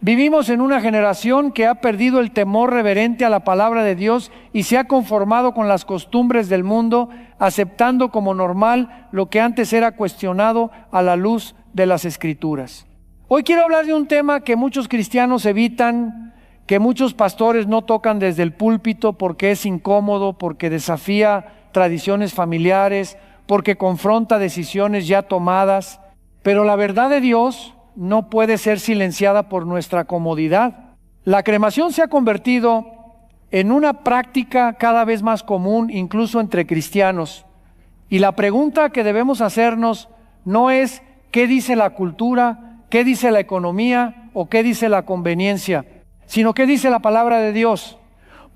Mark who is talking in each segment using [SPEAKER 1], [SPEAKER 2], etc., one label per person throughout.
[SPEAKER 1] Vivimos en una generación que ha perdido el temor reverente a la palabra de Dios y se ha conformado con las costumbres del mundo, aceptando como normal lo que antes era cuestionado a la luz de las Escrituras. Hoy quiero hablar de un tema que muchos cristianos evitan, que muchos pastores no tocan desde el púlpito porque es incómodo, porque desafía tradiciones familiares, porque confronta decisiones ya tomadas. Pero la verdad de Dios no puede ser silenciada por nuestra comodidad. La cremación se ha convertido en una práctica cada vez más común, incluso entre cristianos. Y la pregunta que debemos hacernos no es ¿qué dice la cultura? ¿Qué dice la economía? ¿O qué dice la conveniencia? Sino ¿qué dice la palabra de Dios?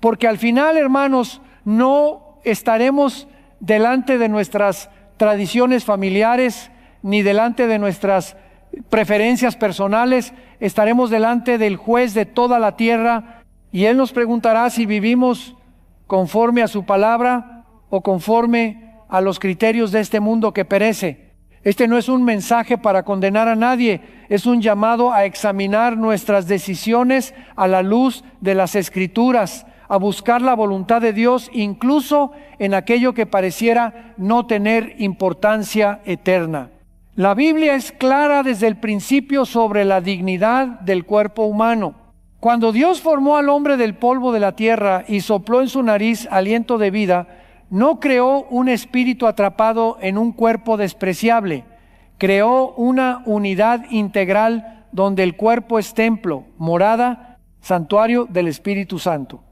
[SPEAKER 1] Porque al final, hermanos, no estaremos delante de nuestras tradiciones familiares, ni delante de nuestras preferencias personales, estaremos delante del juez de toda la tierra y Él nos preguntará si vivimos conforme a su palabra o conforme a los criterios de este mundo que perece. Este no es un mensaje para condenar a nadie, es un llamado a examinar nuestras decisiones a la luz de las Escrituras, a buscar la voluntad de Dios incluso en aquello que pareciera no tener importancia eterna. La Biblia es clara desde el principio sobre la dignidad del cuerpo humano. Cuando Dios formó al hombre del polvo de la tierra y sopló en su nariz aliento de vida, no creó un espíritu atrapado en un cuerpo despreciable. Creó una unidad integral donde el cuerpo es templo, morada, santuario del Espíritu Santo.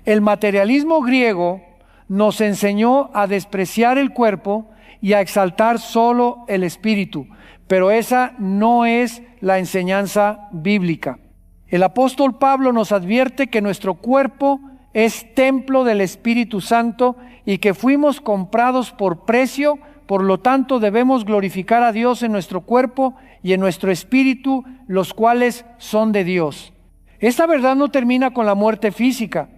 [SPEAKER 1] El materialismo griego nos enseñó a despreciar el cuerpo y a exaltar solo el espíritu, pero esa no es la enseñanza bíblica. El apóstol Pablo nos advierte que nuestro cuerpo es templo del Espíritu Santo y que fuimos comprados por precio, por lo tanto debemos glorificar a Dios en nuestro cuerpo y en nuestro espíritu, los cuales son de Dios. Esta verdad no termina con la muerte física,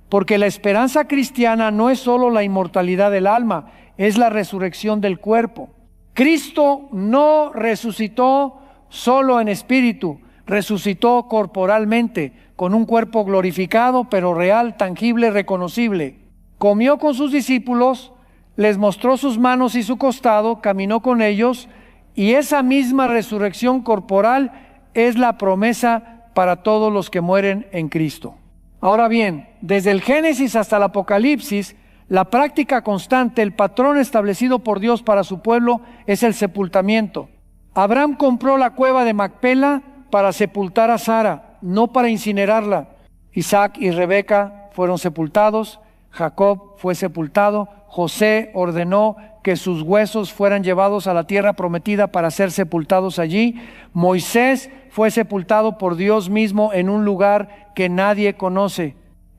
[SPEAKER 1] porque la esperanza cristiana no es solo la inmortalidad del alma, es la resurrección del cuerpo. Cristo no resucitó solo en espíritu, resucitó corporalmente, con un cuerpo glorificado, pero real, tangible, reconocible. Comió con sus discípulos, les mostró sus manos y su costado, caminó con ellos, y esa misma resurrección corporal es la promesa para todos los que mueren en Cristo. Ahora bien, desde el Génesis hasta el Apocalipsis, la práctica constante, el patrón establecido por Dios para su pueblo es el sepultamiento. Abraham compró la cueva de Macpela para sepultar a Sara, no para incinerarla. Isaac y Rebeca fueron sepultados, Jacob fue sepultado, José ordenó que sus huesos fueran llevados a la tierra prometida para ser sepultados allí. Moisés fue sepultado por Dios mismo en un lugar que nadie conoce.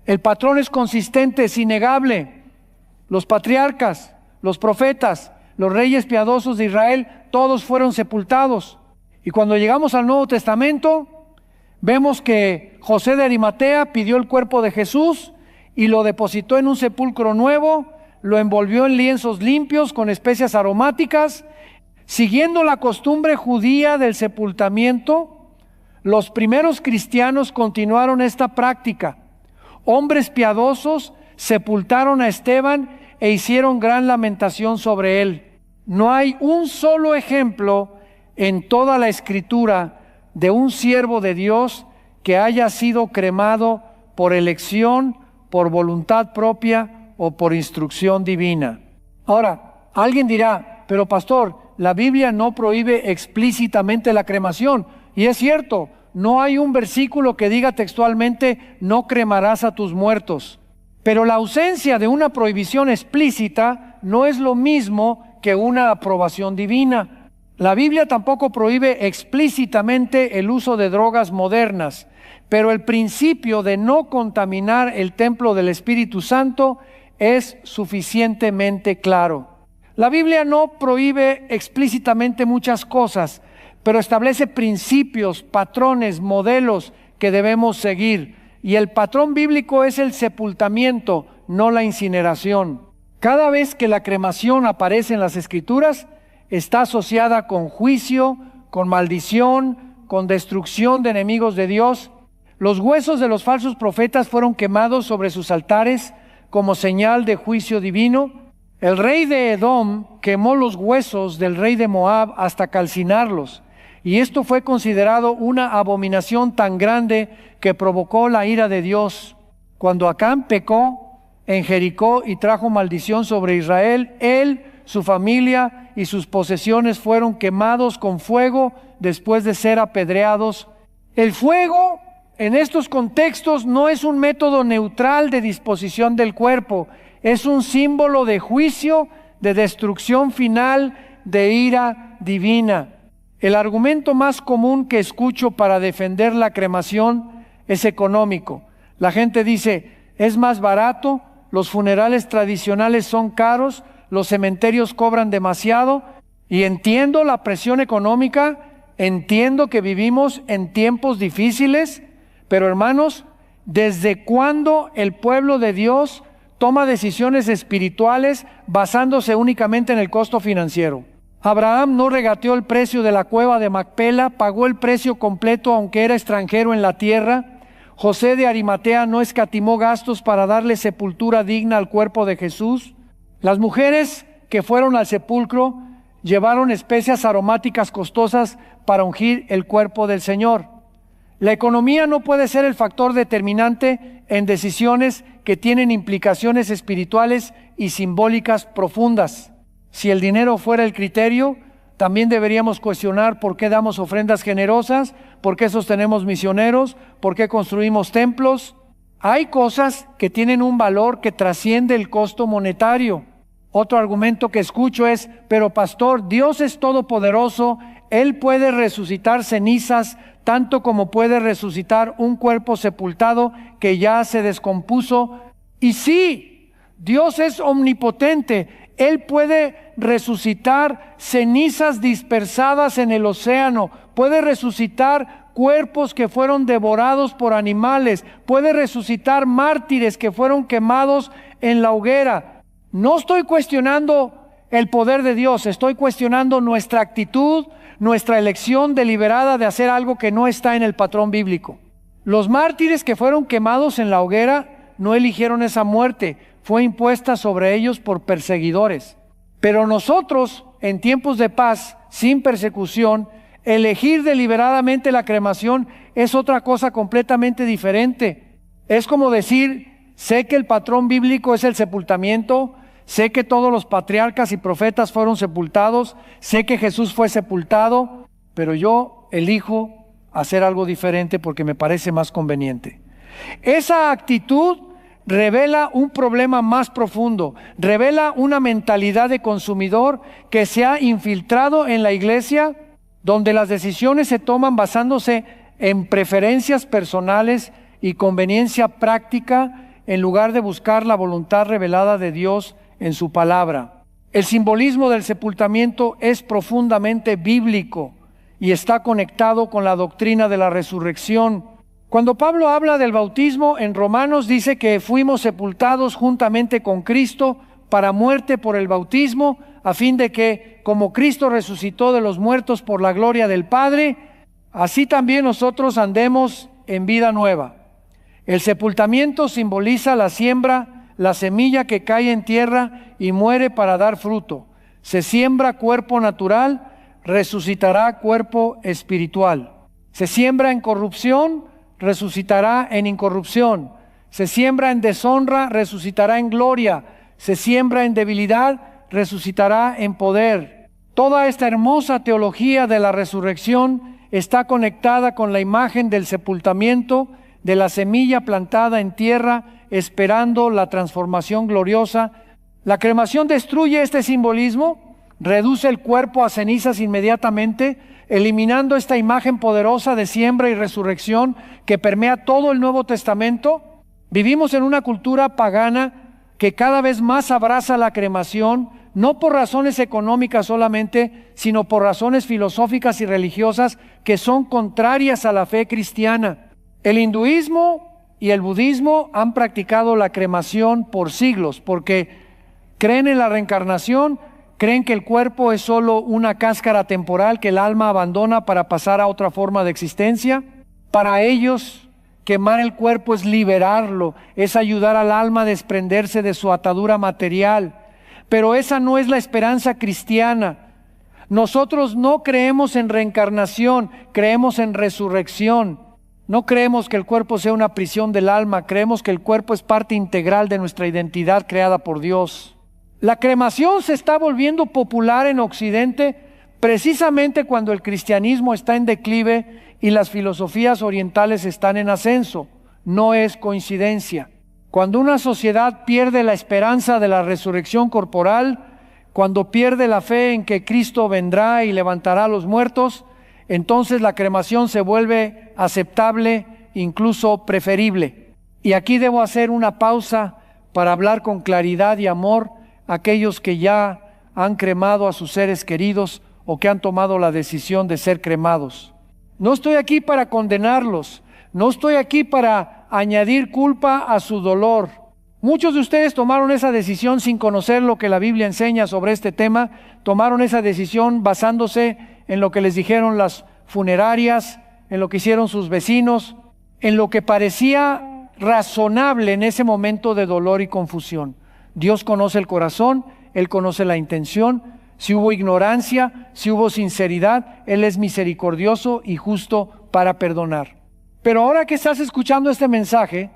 [SPEAKER 1] El patrón es consistente, es innegable. Los patriarcas, los profetas, los reyes piadosos de Israel, todos fueron sepultados. Y cuando llegamos al Nuevo Testamento, vemos que José de Arimatea pidió el cuerpo de Jesús y lo depositó en un sepulcro nuevo, lo envolvió en lienzos limpios con especias aromáticas. Siguiendo la costumbre judía del sepultamiento, los primeros cristianos continuaron esta práctica. Hombres piadosos sepultaron a Esteban e hicieron gran lamentación sobre él. No hay un solo ejemplo en toda la Escritura de un siervo de Dios que haya sido cremado por elección, por voluntad propia o por instrucción divina. Ahora, alguien dirá, pero pastor, la Biblia no prohíbe explícitamente la cremación. Y es cierto, no hay un versículo que diga textualmente, no cremarás a tus muertos. Pero la ausencia de una prohibición explícita no es lo mismo que una aprobación divina. La Biblia tampoco prohíbe explícitamente el uso de drogas modernas, pero el principio de no contaminar el templo del Espíritu Santo es suficientemente claro. La Biblia no prohíbe explícitamente muchas cosas, pero establece principios, patrones, modelos que debemos seguir. Y el patrón bíblico es el sepultamiento, no la incineración. Cada vez que la cremación aparece en las Escrituras, está asociada con juicio, con maldición, con destrucción de enemigos de Dios. Los huesos de los falsos profetas fueron quemados sobre sus altares como señal de juicio divino. El rey de Edom quemó los huesos del rey de Moab hasta calcinarlos, y esto fue considerado una abominación tan grande que provocó la ira de Dios. Cuando Acán pecó en Jericó y trajo maldición sobre Israel, él, su familia y sus posesiones fueron quemados con fuego después de ser apedreados. El fuego en estos contextos no es un método neutral de disposición del cuerpo, es un símbolo de juicio, de destrucción final, de ira divina. El argumento más común que escucho para defender la cremación es económico. La gente dice, es más barato, los funerales tradicionales son caros, los cementerios cobran demasiado, y entiendo la presión económica, entiendo que vivimos en tiempos difíciles, pero hermanos, ¿desde cuándo el pueblo de Dios toma decisiones espirituales basándose únicamente en el costo financiero? Abraham no regateó el precio de la cueva de Macpela, pagó el precio completo aunque era extranjero en la tierra. José de Arimatea no escatimó gastos para darle sepultura digna al cuerpo de Jesús. Las mujeres que fueron al sepulcro llevaron especias aromáticas costosas para ungir el cuerpo del Señor. La economía no puede ser el factor determinante en decisiones que tienen implicaciones espirituales y simbólicas profundas. Si el dinero fuera el criterio, también deberíamos cuestionar por qué damos ofrendas generosas, por qué sostenemos misioneros, por qué construimos templos. Hay cosas que tienen un valor que trasciende el costo monetario. Otro argumento que escucho es, pero pastor, Dios es todopoderoso, Él puede resucitar cenizas, tanto como puede resucitar un cuerpo sepultado que ya se descompuso. Y sí, Dios es omnipotente, Él puede resucitar cenizas dispersadas en el océano, puede resucitar cuerpos que fueron devorados por animales, puede resucitar mártires que fueron quemados en la hoguera. No estoy cuestionando el poder de Dios, estoy cuestionando nuestra actitud, nuestra elección deliberada de hacer algo que no está en el patrón bíblico. Los mártires que fueron quemados en la hoguera no eligieron esa muerte, fue impuesta sobre ellos por perseguidores. Pero nosotros, en tiempos de paz, sin persecución, elegir deliberadamente la cremación es otra cosa completamente diferente. Es como decir, sé que el patrón bíblico es el sepultamiento, sé que todos los patriarcas y profetas fueron sepultados, sé que Jesús fue sepultado, pero yo elijo hacer algo diferente porque me parece más conveniente. Esa actitud revela un problema más profundo, revela una mentalidad de consumidor que se ha infiltrado en la iglesia, donde las decisiones se toman basándose en preferencias personales y conveniencia práctica, en lugar de buscar la voluntad revelada de Dios en su palabra. El simbolismo del sepultamiento es profundamente bíblico y está conectado con la doctrina de la resurrección. Cuando Pablo habla del bautismo en Romanos, dice que fuimos sepultados juntamente con Cristo para muerte por el bautismo, a fin de que, como Cristo resucitó de los muertos por la gloria del Padre, así también nosotros andemos en vida nueva. El sepultamiento simboliza la siembra, la semilla que cae en tierra y muere para dar fruto. Se siembra cuerpo natural, resucitará cuerpo espiritual. Se siembra en corrupción, resucitará en incorrupción. Se siembra en deshonra, resucitará en gloria. Se siembra en debilidad, resucitará en poder. Toda esta hermosa teología de la resurrección está conectada con la imagen del sepultamiento, de la semilla plantada en tierra, esperando la transformación gloriosa. La cremación destruye este simbolismo, reduce el cuerpo a cenizas inmediatamente, eliminando esta imagen poderosa de siembra y resurrección que permea todo el Nuevo Testamento. Vivimos en una cultura pagana que cada vez más abraza la cremación, no por razones económicas solamente, sino por razones filosóficas y religiosas que son contrarias a la fe cristiana. El hinduismo y el budismo han practicado la cremación por siglos, porque creen en la reencarnación, Creen que el cuerpo es solo una cáscara temporal que el alma abandona para pasar a otra forma de existencia. Para ellos, quemar el cuerpo es liberarlo, es ayudar al alma a desprenderse de su atadura material. Pero esa no es la esperanza cristiana. Nosotros no creemos en reencarnación, creemos en resurrección. No creemos que el cuerpo sea una prisión del alma, creemos que el cuerpo es parte integral de nuestra identidad creada por Dios. La cremación se está volviendo popular en Occidente precisamente cuando el cristianismo está en declive y las filosofías orientales están en ascenso. No es coincidencia. Cuando una sociedad pierde la esperanza de la resurrección corporal, cuando pierde la fe en que Cristo vendrá y levantará a los muertos, entonces la cremación se vuelve aceptable, incluso preferible. Y aquí debo hacer una pausa para hablar con claridad y amor a aquellos que ya han cremado a sus seres queridos o que han tomado la decisión de ser cremados. No estoy aquí para condenarlos, no estoy aquí para añadir culpa a su dolor. Muchos de ustedes tomaron esa decisión sin conocer lo que la Biblia enseña sobre este tema, tomaron esa decisión basándose en lo que les dijeron las funerarias, en lo que hicieron sus vecinos, en lo que parecía razonable en ese momento de dolor y confusión. Dios conoce el corazón, Él conoce la intención. Si hubo ignorancia, si hubo sinceridad, Él es misericordioso y justo para perdonar. Pero ahora que estás escuchando este mensaje,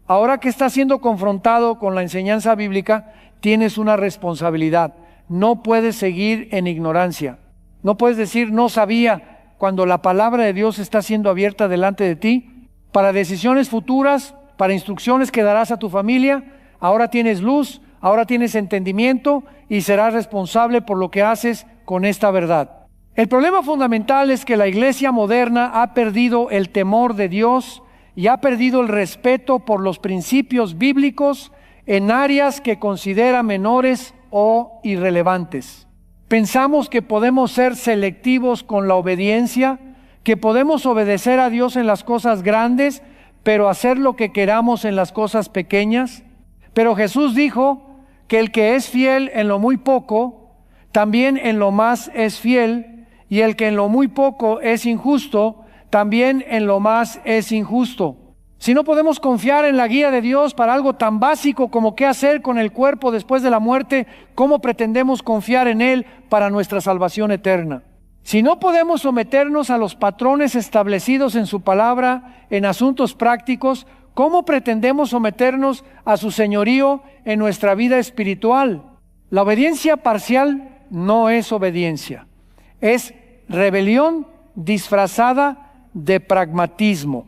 [SPEAKER 1] ahora que estás siendo confrontado con la enseñanza bíblica, tienes una responsabilidad. No puedes seguir en ignorancia. No puedes decir no sabía cuando la palabra de Dios está siendo abierta delante de ti. Para decisiones futuras, para instrucciones que darás a tu familia, ahora tienes luz, ahora tienes entendimiento y serás responsable por lo que haces con esta verdad. El problema fundamental es que la iglesia moderna ha perdido el temor de Dios y ha perdido el respeto por los principios bíblicos en áreas que considera menores o irrelevantes. Pensamos que podemos ser selectivos con la obediencia, que podemos obedecer a Dios en las cosas grandes, pero hacer lo que queramos en las cosas pequeñas. Pero Jesús dijo que el que es fiel en lo muy poco, también en lo más es fiel, y el que en lo muy poco es injusto, también en lo más es injusto. Si no podemos confiar en la guía de Dios para algo tan básico como qué hacer con el cuerpo después de la muerte, ¿cómo pretendemos confiar en Él para nuestra salvación eterna? Si no podemos someternos a los patrones establecidos en su palabra en asuntos prácticos, ¿cómo pretendemos someternos a su señorío en nuestra vida espiritual? La obediencia parcial no es obediencia, es rebelión disfrazada de pragmatismo.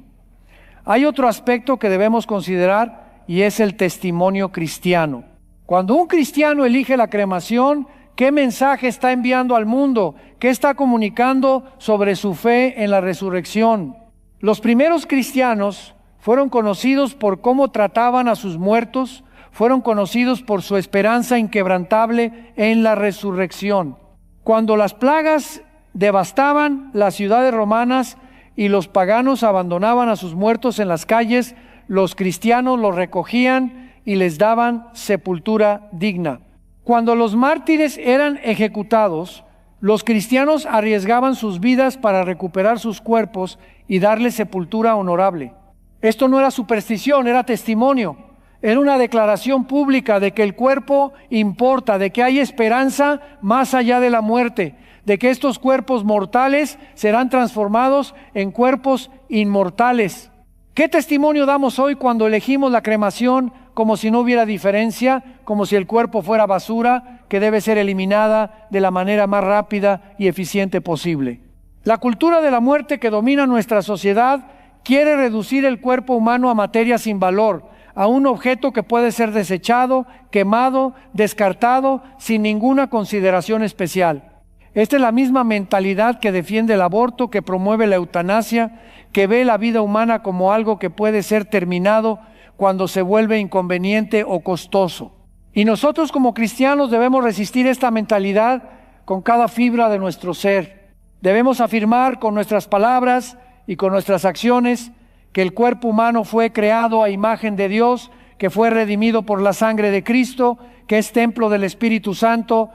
[SPEAKER 1] Hay otro aspecto que debemos considerar y es el testimonio cristiano. Cuando un cristiano elige la cremación, ¿qué mensaje está enviando al mundo? ¿Qué está comunicando sobre su fe en la resurrección? Los primeros cristianos fueron conocidos por cómo trataban a sus muertos, fueron conocidos por su esperanza inquebrantable en la resurrección. Cuando las plagas devastaban las ciudades romanas y los paganos abandonaban a sus muertos en las calles, los cristianos los recogían y les daban sepultura digna. Cuando los mártires eran ejecutados, los cristianos arriesgaban sus vidas para recuperar sus cuerpos y darles sepultura honorable. Esto no era superstición, era testimonio. Era una declaración pública de que el cuerpo importa, de que hay esperanza más allá de la muerte, de que estos cuerpos mortales serán transformados en cuerpos inmortales. ¿Qué testimonio damos hoy cuando elegimos la cremación como si no hubiera diferencia, como si el cuerpo fuera basura que debe ser eliminada de la manera más rápida y eficiente posible? La cultura de la muerte que domina nuestra sociedad quiere reducir el cuerpo humano a materia sin valor, a un objeto que puede ser desechado, quemado, descartado, sin ninguna consideración especial. Esta es la misma mentalidad que defiende el aborto, que promueve la eutanasia, que ve la vida humana como algo que puede ser terminado cuando se vuelve inconveniente o costoso. Y nosotros como cristianos debemos resistir esta mentalidad con cada fibra de nuestro ser. Debemos afirmar con nuestras palabras y con nuestras acciones que el cuerpo humano fue creado a imagen de Dios, que fue redimido por la sangre de Cristo, que es templo del Espíritu Santo,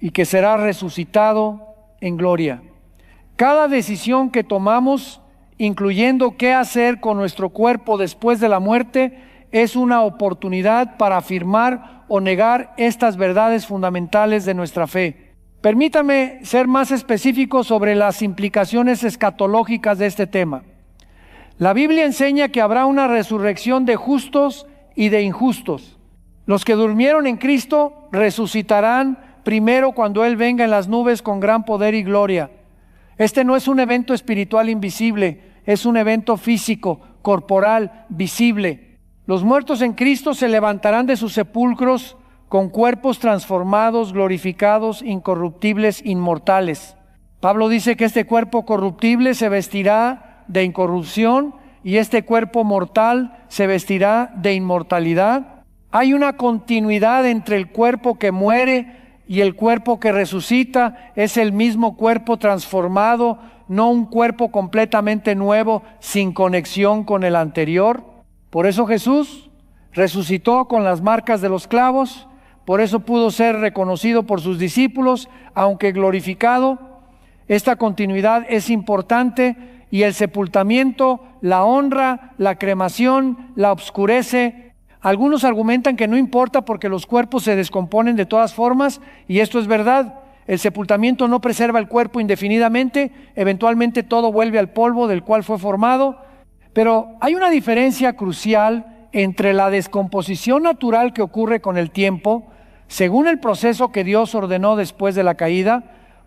[SPEAKER 1] y que será resucitado en gloria. Cada decisión que tomamos, incluyendo qué hacer con nuestro cuerpo después de la muerte, es una oportunidad para afirmar o negar estas verdades fundamentales de nuestra fe. Permítame ser más específico sobre las implicaciones escatológicas de este tema. La Biblia enseña que habrá una resurrección de justos y de injustos. Los que durmieron en Cristo resucitarán primero cuando Él venga en las nubes con gran poder y gloria. Este no es un evento espiritual invisible, es un evento físico, corporal, visible. Los muertos en Cristo se levantarán de sus sepulcros con cuerpos transformados, glorificados, incorruptibles, inmortales. Pablo dice que este cuerpo corruptible se vestirá de incorrupción y este cuerpo mortal se vestirá de inmortalidad. Hay una continuidad entre el cuerpo que muere y el cuerpo que resucita. Es el mismo cuerpo transformado, no un cuerpo completamente nuevo sin conexión con el anterior. Por eso Jesús resucitó con las marcas de los clavos, por eso pudo ser reconocido por sus discípulos, aunque glorificado. Esta continuidad es importante y el sepultamiento la honra, la cremación la obscurece. Algunos argumentan que no importa porque los cuerpos se descomponen de todas formas, y esto es verdad. El sepultamiento no preserva el cuerpo indefinidamente, eventualmente todo vuelve al polvo del cual fue formado. Pero hay una diferencia crucial entre la descomposición natural que ocurre con el tiempo, según el proceso que Dios ordenó después de la caída,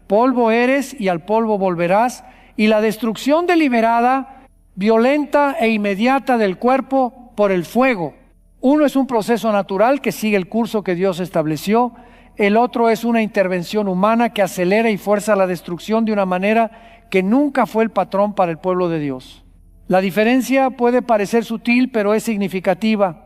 [SPEAKER 1] polvo eres y al polvo volverás, y la destrucción deliberada, violenta e inmediata del cuerpo por el fuego. Uno es un proceso natural que sigue el curso que Dios estableció, el otro es una intervención humana que acelera y fuerza la destrucción de una manera que nunca fue el patrón para el pueblo de Dios. La diferencia puede parecer sutil, pero es significativa.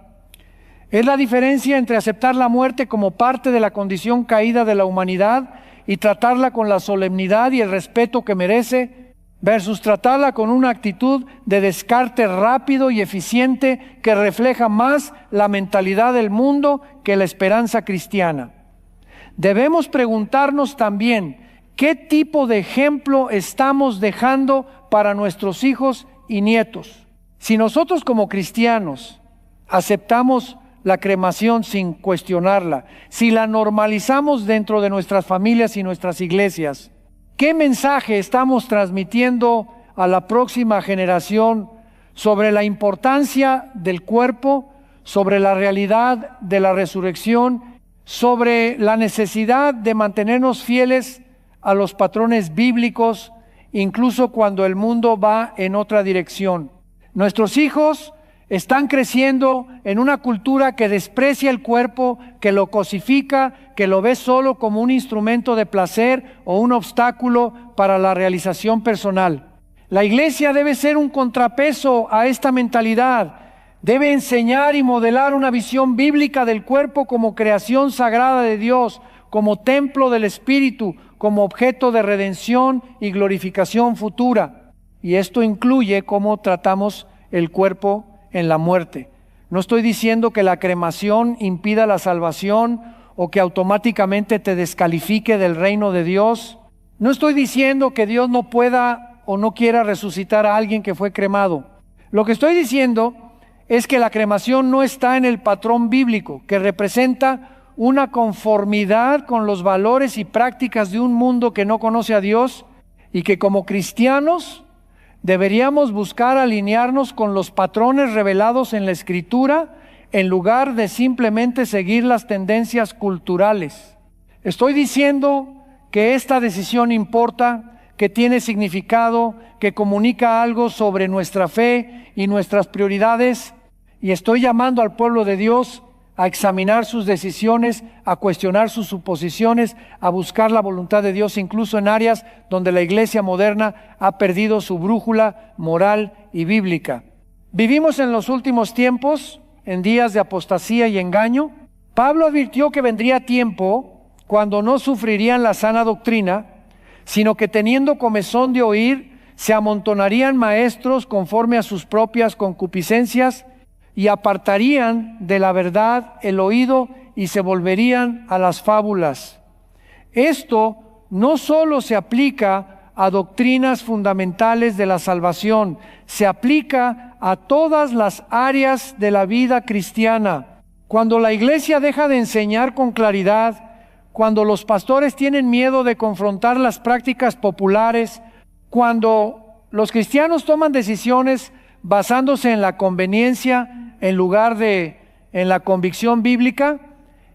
[SPEAKER 1] Es la diferencia entre aceptar la muerte como parte de la condición caída de la humanidad y tratarla con la solemnidad y el respeto que merece, versus tratarla con una actitud de descarte rápido y eficiente que refleja más la mentalidad del mundo que la esperanza cristiana. Debemos preguntarnos también, ¿qué tipo de ejemplo estamos dejando para nuestros hijos y nietos? Si nosotros como cristianos aceptamos la cremación sin cuestionarla, si la normalizamos dentro de nuestras familias y nuestras iglesias, ¿qué mensaje estamos transmitiendo a la próxima generación sobre la importancia del cuerpo, sobre la realidad de la resurrección, sobre la necesidad de mantenernos fieles a los patrones bíblicos, incluso cuando el mundo va en otra dirección? Nuestros hijos están creciendo en una cultura que desprecia el cuerpo, que lo cosifica, que lo ve solo como un instrumento de placer o un obstáculo para la realización personal. La iglesia debe ser un contrapeso a esta mentalidad. Debe enseñar y modelar una visión bíblica del cuerpo como creación sagrada de Dios, como templo del Espíritu, como objeto de redención y glorificación futura. Y esto incluye cómo tratamos el cuerpo en la muerte. No estoy diciendo que la cremación impida la salvación o que automáticamente te descalifique del reino de Dios. No estoy diciendo que Dios no pueda o no quiera resucitar a alguien que fue cremado. Lo que estoy diciendo es que la cremación no está en el patrón bíblico, que representa una conformidad con los valores y prácticas de un mundo que no conoce a Dios, y que como cristianos deberíamos buscar alinearnos con los patrones revelados en la Escritura en lugar de simplemente seguir las tendencias culturales. Estoy diciendo que esta decisión importa, que tiene significado, que comunica algo sobre nuestra fe y nuestras prioridades, y estoy llamando al pueblo de Dios a examinar sus decisiones, a cuestionar sus suposiciones, a buscar la voluntad de Dios, incluso en áreas donde la iglesia moderna ha perdido su brújula moral y bíblica. Vivimos en los últimos tiempos, en días de apostasía y engaño. Pablo advirtió que vendría tiempo cuando no sufrirían la sana doctrina, sino que teniendo comezón de oír, se amontonarían maestros conforme a sus propias concupiscencias, y apartarían de la verdad el oído y se volverían a las fábulas. Esto no solo se aplica a doctrinas fundamentales de la salvación, se aplica a todas las áreas de la vida cristiana. Cuando la iglesia deja de enseñar con claridad, cuando los pastores tienen miedo de confrontar las prácticas populares, cuando los cristianos toman decisiones basándose en la conveniencia en lugar de en la convicción bíblica,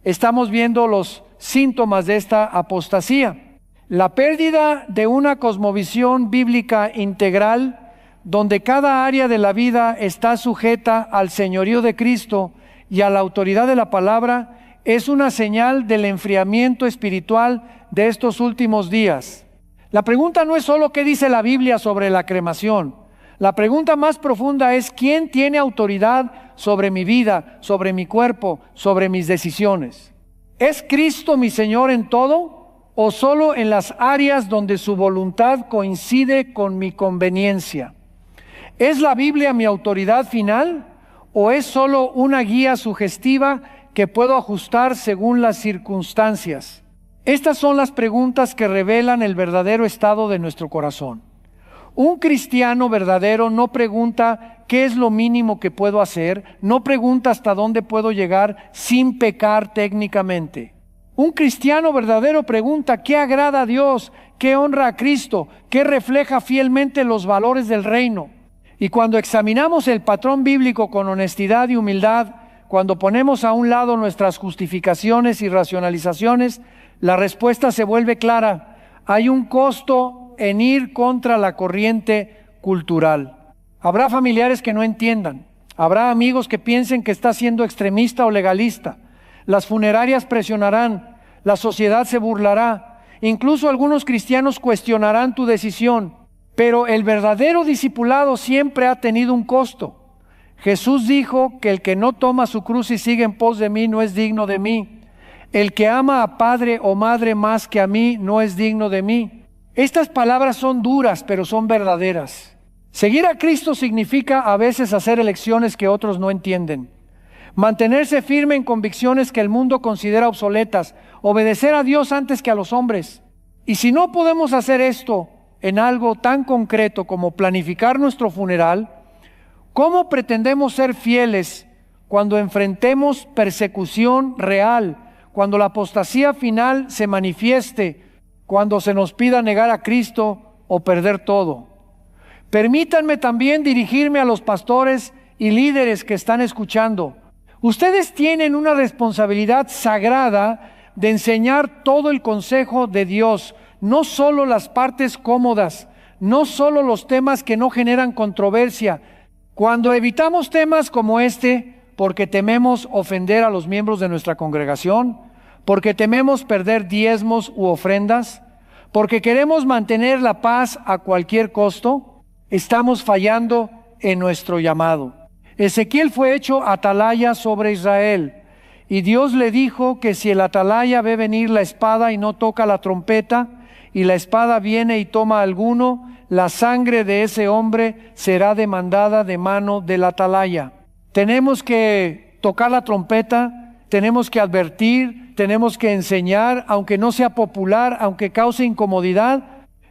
[SPEAKER 1] estamos viendo los síntomas de esta apostasía. La pérdida de una cosmovisión bíblica integral, donde cada área de la vida está sujeta al señorío de Cristo y a la autoridad de la palabra, es una señal del enfriamiento espiritual de estos últimos días. La pregunta no es solo qué dice la Biblia sobre la cremación. La pregunta más profunda es ¿quién tiene autoridad sobre mi vida, sobre mi cuerpo, sobre mis decisiones? ¿Es Cristo mi Señor en todo o solo en las áreas donde su voluntad coincide con mi conveniencia? ¿Es la Biblia mi autoridad final o es solo una guía sugestiva que puedo ajustar según las circunstancias? Estas son las preguntas que revelan el verdadero estado de nuestro corazón. Un cristiano verdadero no pregunta qué es lo mínimo que puedo hacer, no pregunta hasta dónde puedo llegar sin pecar técnicamente. Un cristiano verdadero pregunta qué agrada a Dios, qué honra a Cristo, qué refleja fielmente los valores del reino. Y cuando examinamos el patrón bíblico con honestidad y humildad, cuando ponemos a un lado nuestras justificaciones y racionalizaciones, la respuesta se vuelve clara. Hay un costo en ir contra la corriente cultural. Habrá familiares que no entiendan. Habrá amigos que piensen que está siendo extremista o legalista. Las funerarias presionarán. La sociedad se burlará. Incluso algunos cristianos cuestionarán tu decisión. Pero el verdadero discipulado siempre ha tenido un costo. Jesús dijo que el que no toma su cruz y sigue en pos de mí no es digno de mí. El que ama a padre o madre más que a mí no es digno de mí. Estas palabras son duras, pero son verdaderas. Seguir a Cristo significa a veces hacer elecciones que otros no entienden. Mantenerse firme en convicciones que el mundo considera obsoletas. Obedecer a Dios antes que a los hombres. Y si no podemos hacer esto en algo tan concreto como planificar nuestro funeral, ¿cómo pretendemos ser fieles cuando enfrentemos persecución real, cuando la apostasía final se manifieste, cuando se nos pida negar a Cristo o perder todo? Permítanme también dirigirme a los pastores y líderes que están escuchando. Ustedes tienen una responsabilidad sagrada de enseñar todo el consejo de Dios, no solo las partes cómodas, no solo los temas que no generan controversia. Cuando evitamos temas como este, porque tememos ofender a los miembros de nuestra congregación, porque tememos perder diezmos u ofrendas, porque queremos mantener la paz a cualquier costo, estamos fallando en nuestro llamado. Ezequiel fue hecho atalaya sobre Israel, y Dios le dijo que si el atalaya ve venir la espada y no toca la trompeta, y la espada viene y toma a alguno, la sangre de ese hombre será demandada de mano del atalaya. Tenemos que tocar la trompeta, tenemos que advertir, tenemos que enseñar, aunque no sea popular, aunque cause incomodidad.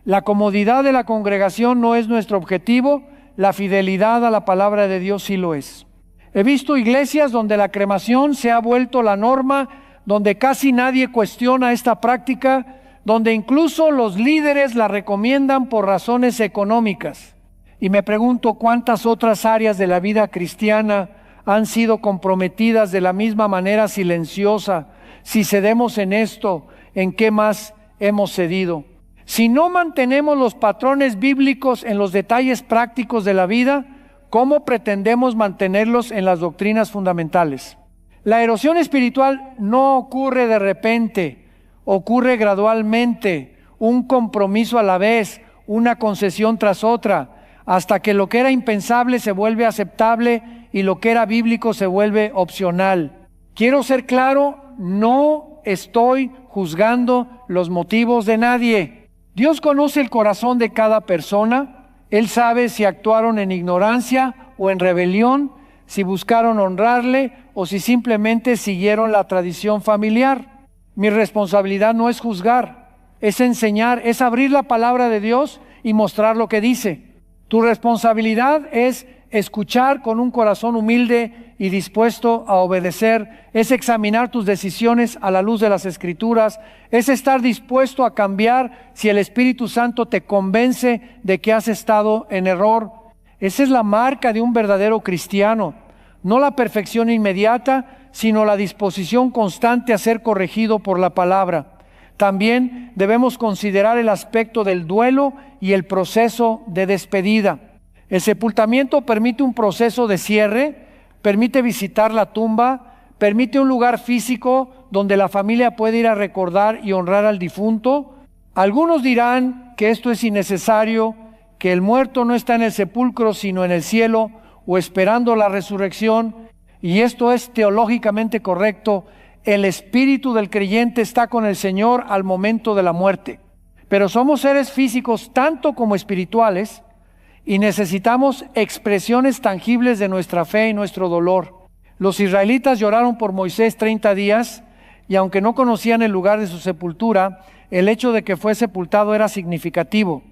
[SPEAKER 1] La comodidad de la congregación no es nuestro objetivo, la fidelidad a la palabra de Dios sí lo es. He visto iglesias donde la cremación se ha vuelto la norma, donde casi nadie cuestiona esta práctica, donde incluso los líderes la recomiendan por razones económicas. Y me pregunto cuántas otras áreas de la vida cristiana han sido comprometidas de la misma manera silenciosa. Si cedemos en esto, ¿en qué más hemos cedido? Si no mantenemos los patrones bíblicos en los detalles prácticos de la vida, ¿cómo pretendemos mantenerlos en las doctrinas fundamentales? La erosión espiritual no ocurre de repente. Ocurre gradualmente, un compromiso a la vez, una concesión tras otra, hasta que lo que era impensable se vuelve aceptable y lo que era bíblico se vuelve opcional. Quiero ser claro, no estoy juzgando los motivos de nadie. Dios conoce el corazón de cada persona. Él sabe si actuaron en ignorancia o en rebelión, si buscaron honrarle o si simplemente siguieron la tradición familiar. Mi responsabilidad no es juzgar, es enseñar, es abrir la palabra de Dios y mostrar lo que dice. Tu responsabilidad es escuchar con un corazón humilde y dispuesto a obedecer, es examinar tus decisiones a la luz de las Escrituras, es estar dispuesto a cambiar si el Espíritu Santo te convence de que has estado en error. Esa es la marca de un verdadero cristiano, no la perfección inmediata, sino la disposición constante a ser corregido por la palabra. También debemos considerar el aspecto del duelo y el proceso de despedida. El sepultamiento permite un proceso de cierre, permite visitar la tumba, permite un lugar físico donde la familia puede ir a recordar y honrar al difunto. Algunos dirán que esto es innecesario, que el muerto no está en el sepulcro sino en el cielo o esperando la resurrección, y esto es teológicamente correcto. El espíritu del creyente está con el Señor al momento de la muerte, pero somos seres físicos tanto como espirituales, y necesitamos expresiones tangibles de nuestra fe y nuestro dolor. Los israelitas lloraron por Moisés 30 días, y aunque no conocían el lugar de su sepultura, el hecho de que fue sepultado era significativo.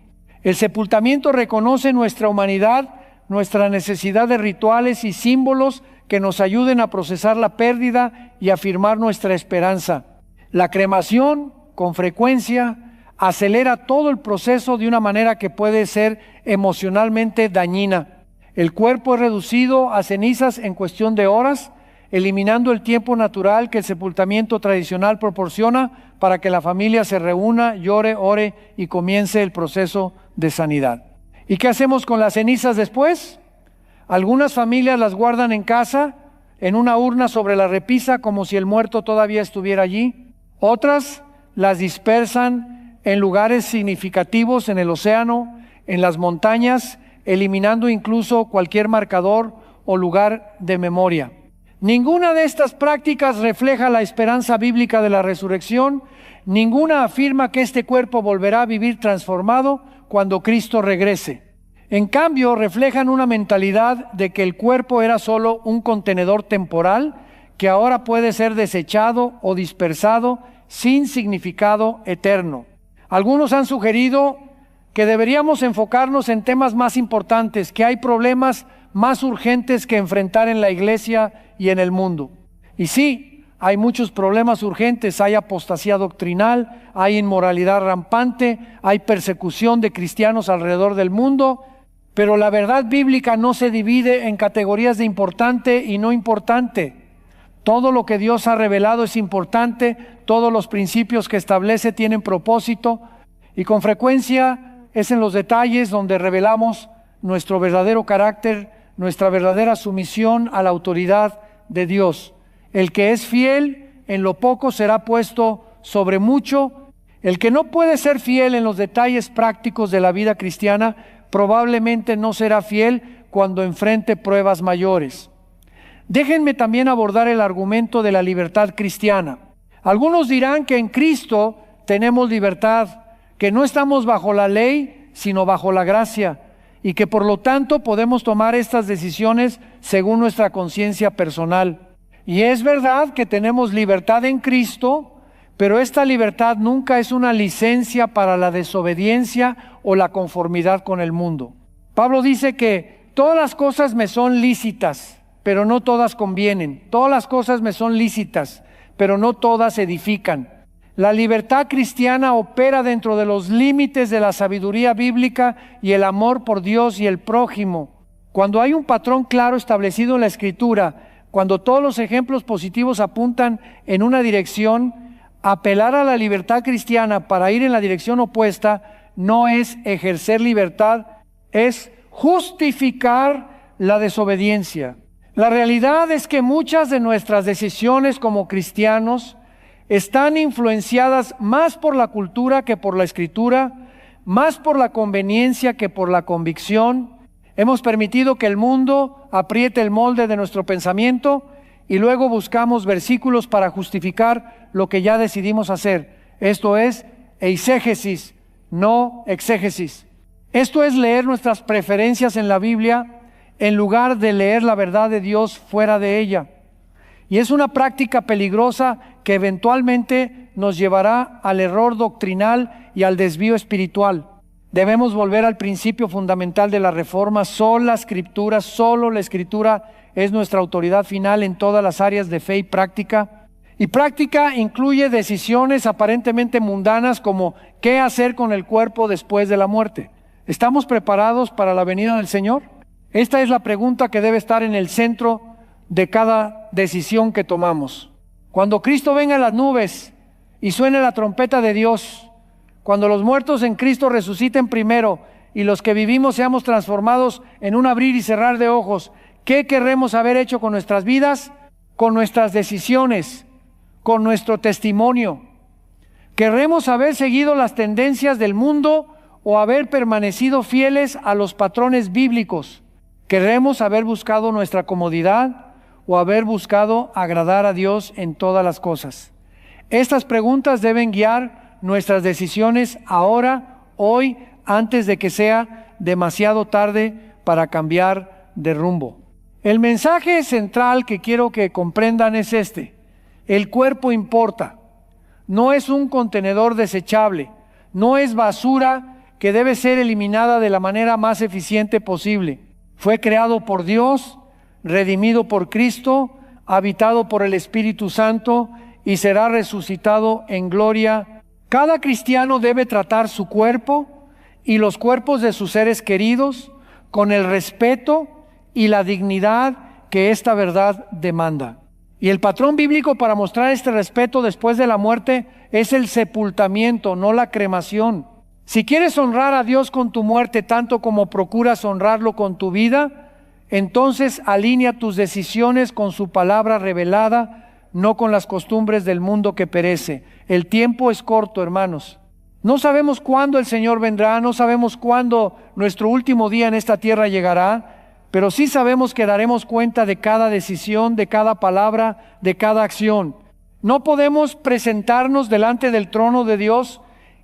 [SPEAKER 1] El sepultamiento reconoce nuestra humanidad, nuestra necesidad de rituales y símbolos que nos ayuden a procesar la pérdida y afirmar nuestra esperanza. La cremación, con frecuencia, acelera todo el proceso de una manera que puede ser emocionalmente dañina. El cuerpo es reducido a cenizas en cuestión de horas, eliminando el tiempo natural que el sepultamiento tradicional proporciona para que la familia se reúna, llore, ore y comience el proceso de sanidad. ¿Y qué hacemos con las cenizas después? Algunas familias las guardan en casa, en una urna sobre la repisa, como si el muerto todavía estuviera allí. Otras las dispersan en lugares significativos en el océano, en las montañas, eliminando incluso cualquier marcador o lugar de memoria. Ninguna de estas prácticas refleja la esperanza bíblica de la resurrección. Ninguna afirma que este cuerpo volverá a vivir transformado cuando Cristo regrese. En cambio, reflejan una mentalidad de que el cuerpo era solo un contenedor temporal que ahora puede ser desechado o dispersado sin significado eterno. Algunos han sugerido que deberíamos enfocarnos en temas más importantes, que hay problemas más urgentes que enfrentar en la iglesia y en el mundo. Y sí, hay muchos problemas urgentes, hay apostasía doctrinal, hay inmoralidad rampante, hay persecución de cristianos alrededor del mundo, pero la verdad bíblica no se divide en categorías de importante y no importante. Todo lo que Dios ha revelado es importante, todos los principios que establece tienen propósito, y con frecuencia es en los detalles donde revelamos nuestro verdadero carácter, nuestra verdadera sumisión a la autoridad de Dios. El que es fiel en lo poco será puesto sobre mucho. El que no puede ser fiel en los detalles prácticos de la vida cristiana probablemente no será fiel cuando enfrente pruebas mayores. Déjenme también abordar el argumento de la libertad cristiana. Algunos dirán que en Cristo tenemos libertad, que no estamos bajo la ley, sino bajo la gracia, y que por lo tanto podemos tomar estas decisiones según nuestra conciencia personal. Y es verdad que tenemos libertad en Cristo, pero esta libertad nunca es una licencia para la desobediencia o la conformidad con el mundo. Pablo dice que todas las cosas me son lícitas, pero no todas convienen. Todas las cosas me son lícitas, pero no todas edifican. La libertad cristiana opera dentro de los límites de la sabiduría bíblica y el amor por Dios y el prójimo. Cuando hay un patrón claro establecido en la Escritura, cuando todos los ejemplos positivos apuntan en una dirección, apelar a la libertad cristiana para ir en la dirección opuesta no es ejercer libertad, es justificar la desobediencia. La realidad es que muchas de nuestras decisiones como cristianos están influenciadas más por la cultura que por la Escritura, más por la conveniencia que por la convicción. Hemos permitido que el mundo apriete el molde de nuestro pensamiento y luego buscamos versículos para justificar lo que ya decidimos hacer. Esto es eisegesis, no exégesis. Esto es leer nuestras preferencias en la Biblia en lugar de leer la verdad de Dios fuera de ella. Y es una práctica peligrosa que eventualmente nos llevará al error doctrinal y al desvío espiritual. Debemos volver al principio fundamental de la Reforma: solo la Escritura es nuestra autoridad final en todas las áreas de fe y práctica. Y práctica incluye decisiones aparentemente mundanas como qué hacer con el cuerpo después de la muerte. ¿Estamos preparados para la venida del Señor? Esta es la pregunta que debe estar en el centro de cada decisión que tomamos. Cuando Cristo venga en las nubes y suene la trompeta de Dios, cuando los muertos en Cristo resuciten primero y los que vivimos seamos transformados en un abrir y cerrar de ojos, ¿qué querremos haber hecho con nuestras vidas? Con nuestras decisiones, con nuestro testimonio. ¿Querremos haber seguido las tendencias del mundo o haber permanecido fieles a los patrones bíblicos? ¿Querremos haber buscado nuestra comodidad o haber buscado agradar a Dios en todas las cosas? Estas preguntas deben guiar nuestras decisiones ahora, hoy, antes de que sea demasiado tarde para cambiar de rumbo. El mensaje central que quiero que comprendan es este: el cuerpo importa. No es un contenedor desechable, no es basura que debe ser eliminada de la manera más eficiente posible. Fue creado por Dios, redimido por Cristo, habitado por el Espíritu Santo y será resucitado en gloria. Cada cristiano debe tratar su cuerpo y los cuerpos de sus seres queridos con el respeto y la dignidad que esta verdad demanda. Y el patrón bíblico para mostrar este respeto después de la muerte es el sepultamiento, no la cremación. Si quieres honrar a Dios con tu muerte tanto como procuras honrarlo con tu vida, entonces alinea tus decisiones con su palabra revelada, no con las costumbres del mundo que perece. El tiempo es corto, hermanos. No sabemos cuándo el Señor vendrá, no sabemos cuándo nuestro último día en esta tierra llegará, pero sí sabemos que daremos cuenta de cada decisión, de cada palabra, de cada acción. No podemos presentarnos delante del trono de Dios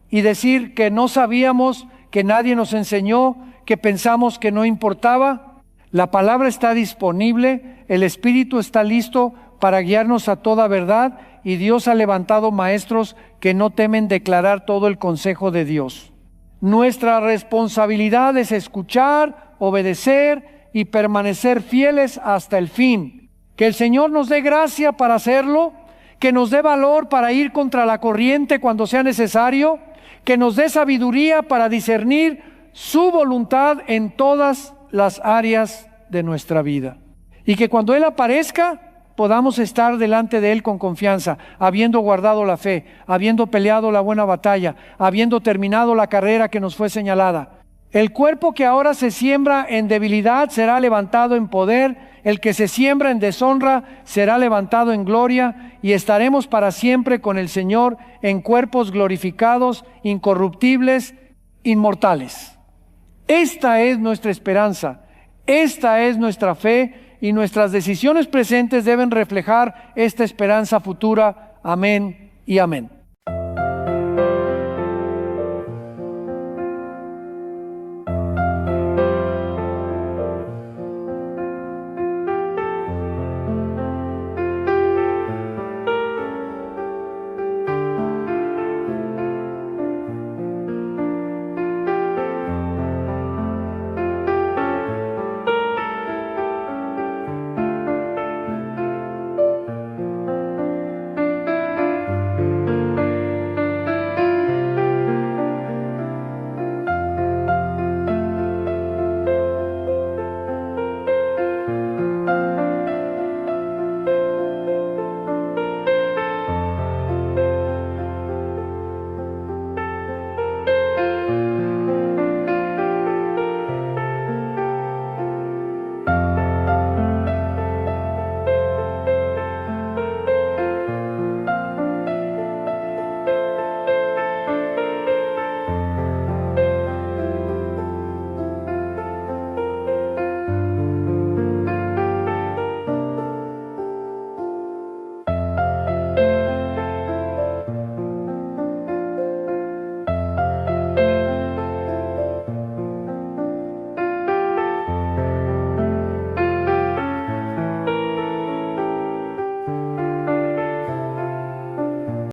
[SPEAKER 1] y decir que no sabíamos, que nadie nos enseñó, que pensamos que no importaba. La palabra está disponible, el Espíritu está listo para guiarnos a toda verdad y Dios ha levantado maestros que no temen declarar todo el consejo de Dios. Nuestra responsabilidad es escuchar, obedecer y permanecer fieles hasta el fin. Que el Señor nos dé gracia para hacerlo, que nos dé valor para ir contra la corriente cuando sea necesario, que nos dé sabiduría para discernir su voluntad en todas las áreas de nuestra vida. Y que cuando Él aparezca, podamos estar delante de Él con confianza, habiendo guardado la fe, habiendo peleado la buena batalla, habiendo terminado la carrera que nos fue señalada. El cuerpo que ahora se siembra en debilidad será levantado en poder, el que se siembra en deshonra será levantado en gloria, y estaremos para siempre con el Señor en cuerpos glorificados, incorruptibles, inmortales. Esta es nuestra esperanza, esta es nuestra fe, y nuestras decisiones presentes deben reflejar esta esperanza futura. Amén y amén.